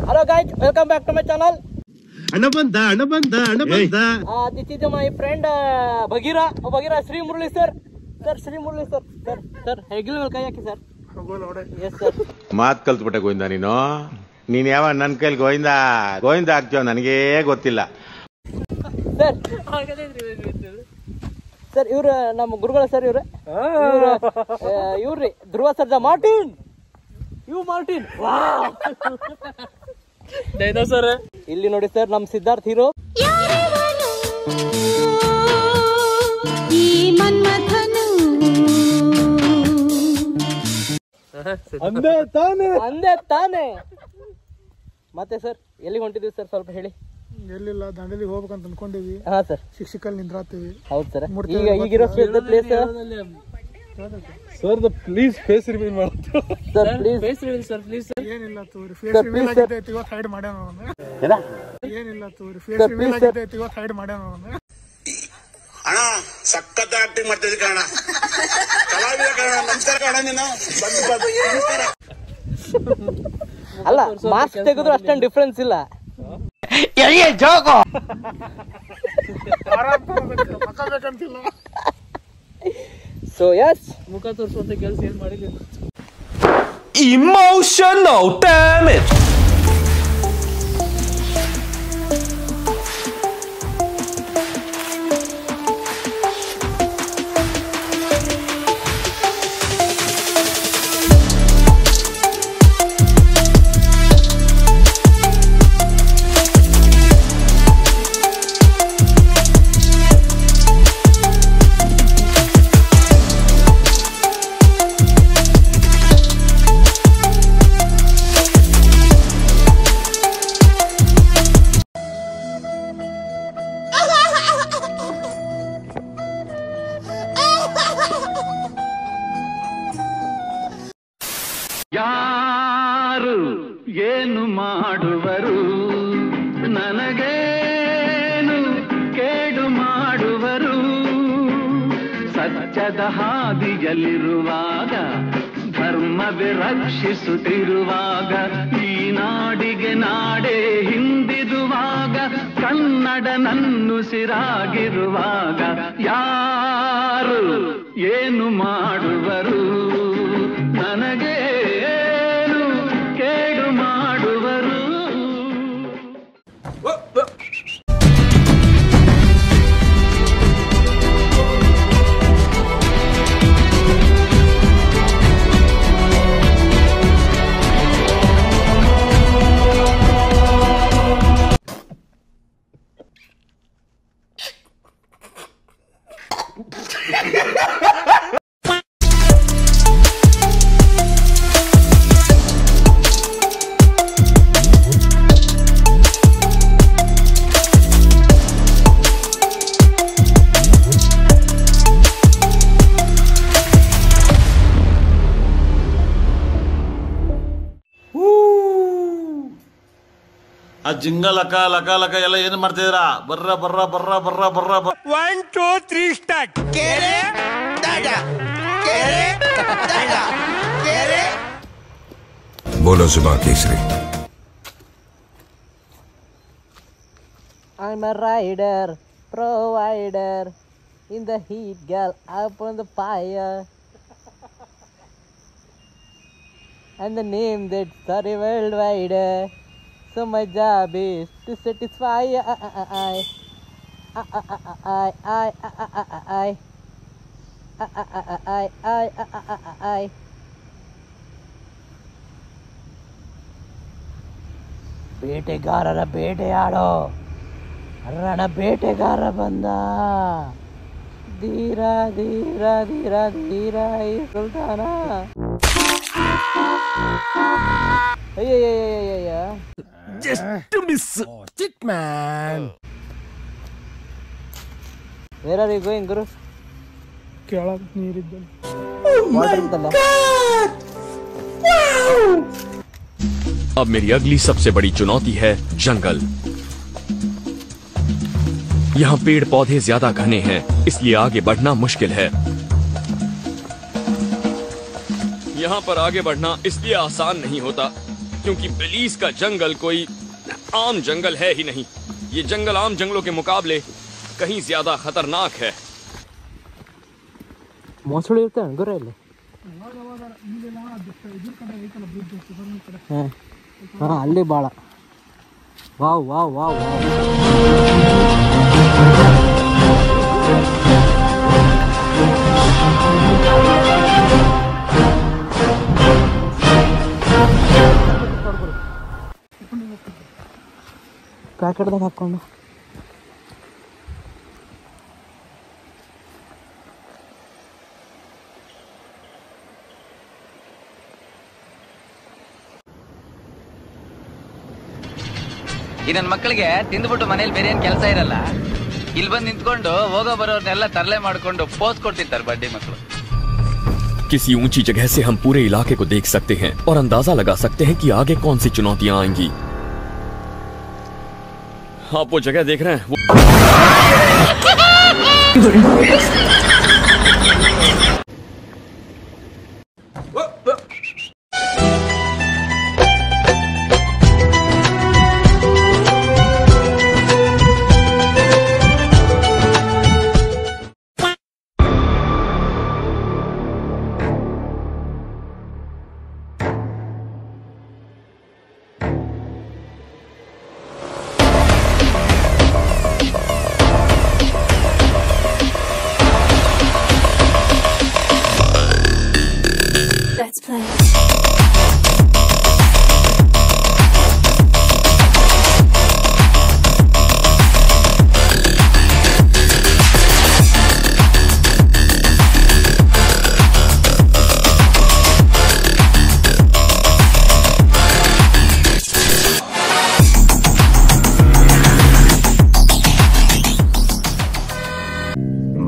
Hello guys, welcome back to my channel. Ana banda. This is my friend Bhagira Sri Murli sir. Sri Murli sir. Sir, ಹೆಗ್ಲ ಕೈ ಹಾಕಿ sir. Yes sir. ಮಾತ್ ಕಲ್ತ್ಬಿಟ್ಟೆ ಗೋವಿಂದ ನೀನ್ ಯಾವ ನನ್ ಕೈಲಿ ಗೋವಿಂದ ಆಗ್ತೀವ ನನಗೇ ಗೊತ್ತಿಲ್ಲ. ಸರ್ ಇವ್ರು ನಮ್ಮ ಗುರುಗಳ sir ಇವ್ರಿ Dhruva Sarja Martin. Sir ಇಲ್ಲಿ ನೋಡಿ ಸರ್ ನಮ್ ಸಿದ್ಧಾರ್ಥ್ ಹೀರೋ. ಅಂದೇ ತಾನೆ. ಮತ್ತೆ ಸರ್ ಎಲ್ಲಿ ಹೊಂಟಿದೀವಿ ಸರ್ ಸ್ವಲ್ಪ ಹೇಳಿ. ಎಲ್ಲಿಲ್ಲ, ದಾಂಡೇಲಿ ಹೋಗ್ಬೇಕಂತ ಅನ್ಕೊಂಡಿವಿ. ಹಾ ಸರ್, ಶಿಕ್ಷಕಲ್ಲಿ ನಿಂದ್ರಾತೀವಿ. ಹೌದು ಸರ್. ಈಗಿರೋ place sir please face reveal ಮಾಡ್ತೀವಿ sir. Please face reveal sir, please sir. ಏನಿಲ್ಲ ತೋರಿ ಫೇಸ್ ರಿವೀಲ್ ಆಗೈತಿ, ಇವತ್ತು ಹೈಡ್ ಮಾಡ್ಯಾನ ಅವನು. ಏನಿಲ್ಲ ತೋರಿ ಫೇಸ್ ರಿವೀಲ್ ಆಗೈತಿ, ಇವತ್ತು ಹೈಡ್ ಮಾಡ್ಯಾನ ಅವನು. ಅಣ್ಣ ಸಖತ್ ಆಕ್ಟಿಂಗ್ ಮಾಡ್ತಿದ್ದೆ ಕಣ, ಕಲಾವಿದ ಕಣ. ನಮಸ್ಕಾರ ಕಣ, ನೀನು ಅಲ್ಲ ಮಾಸ್ಕ್ ತೆಗೆದ್ರು ಅಷ್ಟೊಂದು ಡಿಫ್ರೆನ್ಸ್ ಇಲ್ಲ. ಸೊ ಯಸ್, ಮುಖ ತೋರಿಸುವಂತ ಕೆಲಸ ಏನ್ ಮಾಡಿಲ್ಲ. Emotional damage. ಯಾರು ಏನು ಮಾಡುವರು, ನನಗೇನು ಕೇಡು ಮಾಡುವರು. ಸತ್ಯದ ಹಾದಿಯಲ್ಲಿರುವಾಗ, ಧರ್ಮವೇ ರಕ್ಷಿಸುತ್ತಿರುವಾಗ, ಈ ನಾಡಿಗೆ ನಾಡೇ ಹಿಂದಿರುವಾಗ, ಕನ್ನಡ ನನ್ನುಸಿರಾಗಿರುವಾಗ, ಯಾರು ಏನು ಮಾಡುವರು, ನನಗೆ ಕೇಡು ಮಾಡುವರು. ಆ ಜಿಂಗ ಲಕ ಲಕ ಲಕ ಎಲ್ಲ ಏನ್ ಮಾಡ್ತಿದ್ದೀರಾ? ಬರ್ರ ಬರ್ರ ಬರ್ರ ಬರ್ರ ಬರ್ರ 1 2 3 ಸ್ಟಾರ್ಟ್. बोलो जुबा Kesari. I'm a rider, provider, in the heat, girl, up on the fire. And the name that's sorry worldwide. So my job is to satisfy I. ಬೇಟೆಗಾರರ ಬೇಟೆಯಾಡೋ ರಣ ಬೇಟೆಗಾರ ಬಂದ. ಧೀರ ಧೀರ ಧೀರ ಧೀರ ಈ ಸುಲ್ತಾನ. ಅಯ್ಯಯ್ಯಯ್ಯಯ್ಯ, Just miss it, man. Where are you going, Guru? ಕೆಳಗೆ ನೀರಿದ್ದಲ್ಲಿ. अब मेरी अगली सबसे बड़ी चुनौती है जंगल। यहाँ पेड़ पौधे ज्यादा घने हैं, इसलिए आगे बढ़ना मुश्किल है। यहाँ पर आगे बढ़ना इसलिए आसान नहीं होता क्योंकि बेलीज का जंगल कोई आम जंगल है ही नहीं। ये जंगल आम जंगलों के मुकाबले कहीं ज्यादा खतरनाक है। ಮೊಸಳೆ ಇರ್ತಾನೆ ಗೊರ ಇಲ್ಲಿ. ಹಾಂ ಅಲ್ಲಿ ಭಾಳ. ವಾವ್ ವಾವ್ ವಾವ್ ಪ್ಯಾಕೆಟ್ದಾಗ ಹಾಕ್ಕೊಂಡು ಈ ನನ್ನ ಮಕ್ಕಳಿಗೆ ತಿಂದ್ಬಿಟ್ಟು ಮನೇಲಿ ಬೇರೆ ಏನ್ ಕೆಲಸ ಇರಲ್ಲ, ಇಲ್ಲಿ ಬಂದು ನಿಂತ್ಕೊಂಡು ಹೋಗೋ ಬರೋರ್ನೆಲ್ಲ ತರಲೆ ಮಾಡ್ಕೊಂಡು ಪೋಸ್ ಕೊಡ್ತಿರ್ತಾರೆ ಬಡ್ಡಿ ಮಕ್ಕಳು. किसी ऊंची जगह से हम पूरे इलाके को देख सकते हैं और अंदाजा लगा सकते हैं कि आगे कौन सी चुनौतियां आएंगी। आप वो जगह देख रहे हैं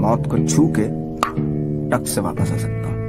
मौत को छू के टक से वापस आ सकता हूँ।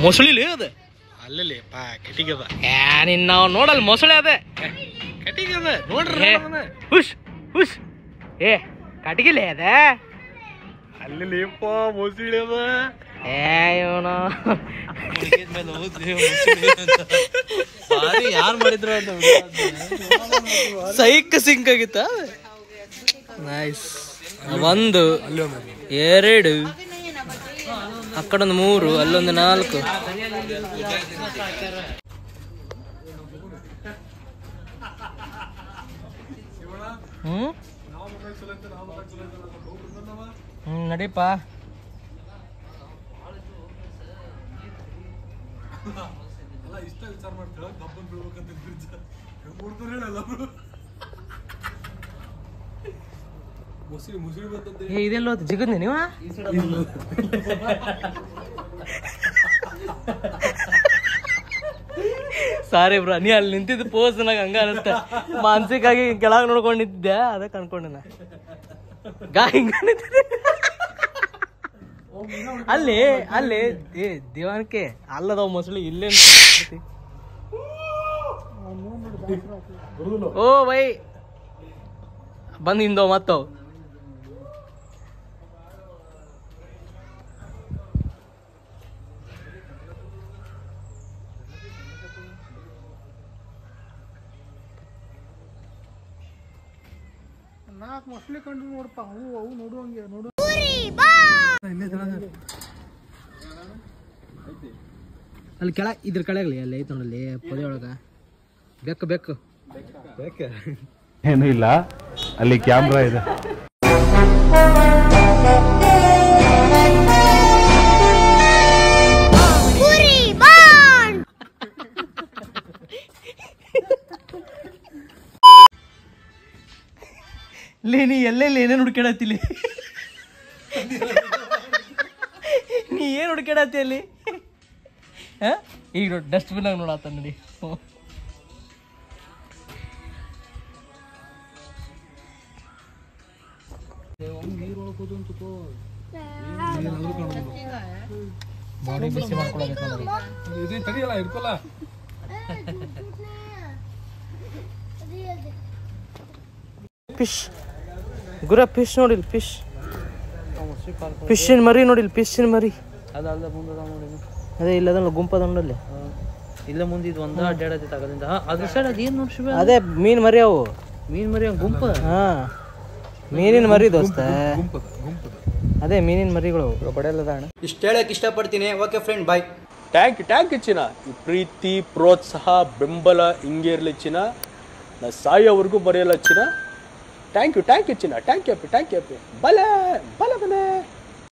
ಮೊಸಳಿ ಅದ ಅಲ್ಲೇ ಕಟಿಗದ ನಿನ್ನ ನಾವು ನೋಡಲ್ ಮೊಸಳೆ ಅದ ಕಟಿಗದ ನೋಡ್ರಿ ಹುಷ್ ಹುಷ್ ಏ ಕಟಿಗಿಲೆ ಅದ ಅಲ್ಲೇಪ ಮೊಸಳಿ ಅದ ಏನ ಯಾರು ಮಾಡಿದ್ರು ಅಂತ ಸೈಕ್ ಸಿಂಕ್ ಆಗಿತ್ತ. ನೈಸ್. 1 2 ಅಕ್ಕಡೊಂದು 3 ಅಲ್ಲೊಂದು 4. ನಡೀಪ. ಇದೆಲ್ಲ ಜಿಗದ್ನಿ ನೀವ ಸಾರಿ ಬ್ರೋ, ನೀ ಅಲ್ಲಿ ನಿಂತಿದ್ದು ಪೋಸ್ ನನಗೆ ಹಂಗ ಅನಸ್ತ. ಮಾನಸಿಕವಾಗಿ ಕೆಳಗೆ ನೋಡ್ಕೊಂಡು ನಿಂತಿದ್ದೆ, ಅದಕ್ಕೆ ಅನ್ಕೊಂಡೆ ನಾ ಹಿಂಗ ಅಲ್ಲಿ ಅಲ್ಲಿ ದೇವಾನಕ್ಕೆ ಅಲ್ಲದವ್ ಮೊಸಳಿ ಇಲ್ಲೇ ಓ ಬೈ ಬಂದ್ ಹಿಂದವ್ ಮತ್ತವ್. ನಾಲ್ಕು ಮೊಸಳೆ ಕಂಡು ನೋಡಪ್ಪ, ಅವು ನೋಡುವಂಗೆ ನೋಡು. ಅಲ್ಲಿ ಕೆಳ ಇದ್ರ ಕೆಳಗಲಿ ಅಲ್ಲಿ ಐತ ನೋಡಲ್ಲಿ ಪೊದೆ ಒಳಗ ಬೆಕ್ಕು ಬೆಕ್ಕು ಏನು ಇಲ್ಲ, ಅಲ್ಲಿ ಕ್ಯಾಮ್ರಾ ಇದೆ. ನೀ ಎಲ್ಲೆಲ್ಲಿ ಏನೇನು ಹುಡ್ಕಾಡತ್ತಿಲಿ, ನೀ ಏನು ಹುಡ್ಕಾಡತ್ತಿ ಅಲ್ಲಿ? ಈಗ ನೋಡಿ ಡಸ್ಟ್ಬಿನ್ ಆಗಿ ನೋಡತ್ತ ನೋಡಿ. ಬಾಡಿ ಬಿಸಿ ಮಾಡ್ಕೊಳ್ಳೋದು ತಡಿಯಲ್ಲ ಇರ್ಕೊಲ್ಲ. ಫಿಶ್ ಗುರ ಫಿಶ್ ನೋಡಿಲ್ ಫಿಶ್ ಫಿಶಿನ ಮರಿ ನೋಡಿಲ್ ಫಿಶಿನ ಮರಿ ಅದೇ ಇಲ್ಲ ಅದಲ್ಲ ಗುಂಪದ ನೋಡಲ್ಲಿ ಇಲ್ಲ ಮುಂದೆ ಇದು ಒಂದ ಅಡ್ಡಾಡತಿ ತಗದಿಂದ ಅದ್ರ ಸೈಡ್ ಅದೇನು ನೋಡಿ ಅದೇ ಮೀನ್ ಮರಿ ಅವು ಮೀನ್ ಮರಿ ಗುಂಪ ಹಾ ಮೀನಿನ ಮರಿ ದೋಸ್ತ ಅದೇ ಮೀನಿನ ಮರಿಗಳು ಬಡೆಯಲ್ಲದ ಅಣ್ಣ. ಇಷ್ಟು ಹೇಳಕ್ ಇಷ್ಟಪಡ್ತೀನಿ. Okay friend bye. Thank you ಚಿನ್ನ. ಈ ಪ್ರೀತಿ ಪ್ರೋತ್ಸಾಹ ಬೆಂಬಲ ಹಿಂಗೆ ಇರಲಿ ಚಿನ್ನ. ನಾ ಸಾಯೋವರೆಗೂ ಬರೆಯಲ್ಲ ಚಿನ್ನ. ಥ್ಯಾಂಕ್ ಯು ಚಿನ್ನ. ಥ್ಯಾಂಕ್ ಯು ಬಲ ಬಲ ಬಲ